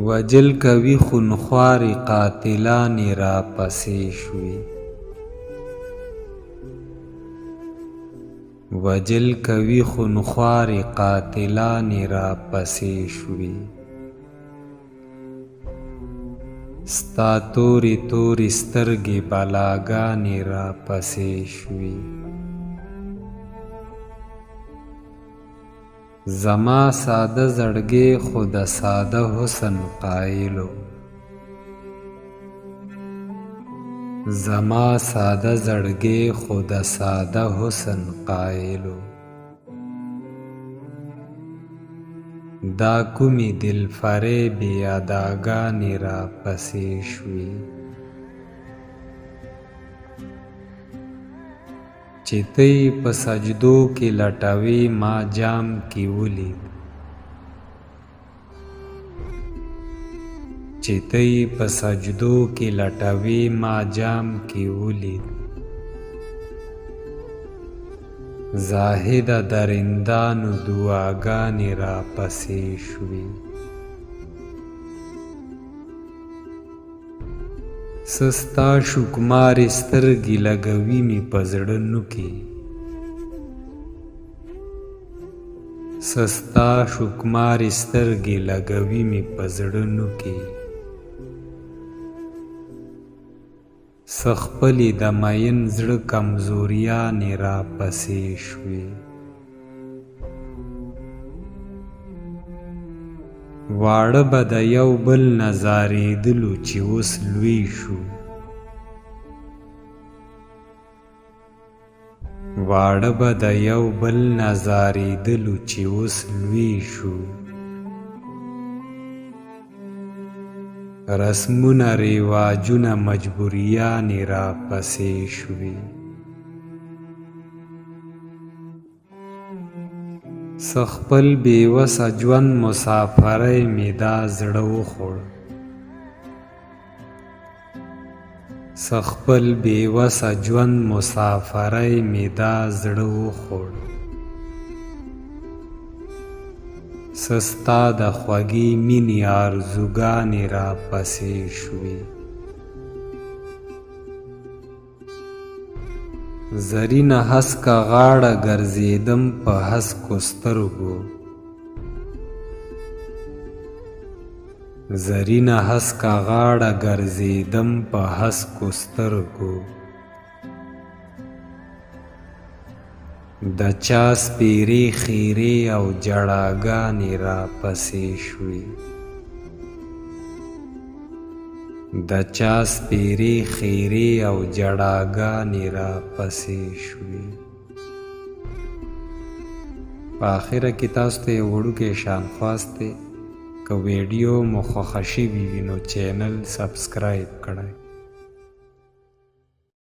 وجل کوي خونخوارې قاتلانې را پسې شوې. وجل کوي خونخوارې قاتلانې را پسې شوې. ستا تورې تورې سترګې بلاګانې را پسې شوې. زما ساده زړګی خو د ساده حسن قایلو. زما ساده زړګی خو د ساده حسن قایلو. دا کومې دلفریبې اداګانې را پسې شوې. چې ته یې په سجدو کې لټوې ما جام کې ولید. چې ته یې په سجدو کې لټوې ما جام کې ولید. زاهده درندانو دعاګانې را پسې شوې. سستا شکمارې سترګې لګوي مې په زړه نوکې. سستا شکمارې سترګې لګوي مې په زړه نوکې. څه خپلې د مین زړه کمزوریانې را پسې شوې. واړه به د یو بل نظارېدلو چې اوس لوی شو. واړه به د یو بل نظارېدلو چې اوس لوی شو. رسمونه رواجونه مجبوریانې را پسې شوې. څه خپل بېوسه ژوند مسافرۍ مې دا زړه وخوړ. څه خپل بېوسه ژوند مسافرۍ مې دا زړه وخوړ. څه ستا د خوږې مینې آرزوګانې را پسې شوې. زرینه هسکه غاړه ګرځېدم په هسکو سترګو. زرینه هسکه غاړه ګرځېدم په هسکو سترګو. د چا سپېرې خیرې او جړاګانې را پسې شوې. د چا سپېرې خیرې او جړاګانې را پسې شوې. په آخره کې تاسو ته یو وړوکی شان خواست دی. که ویډیو مو خوښه شوي وي نو چینل سبسکرایب کړئ.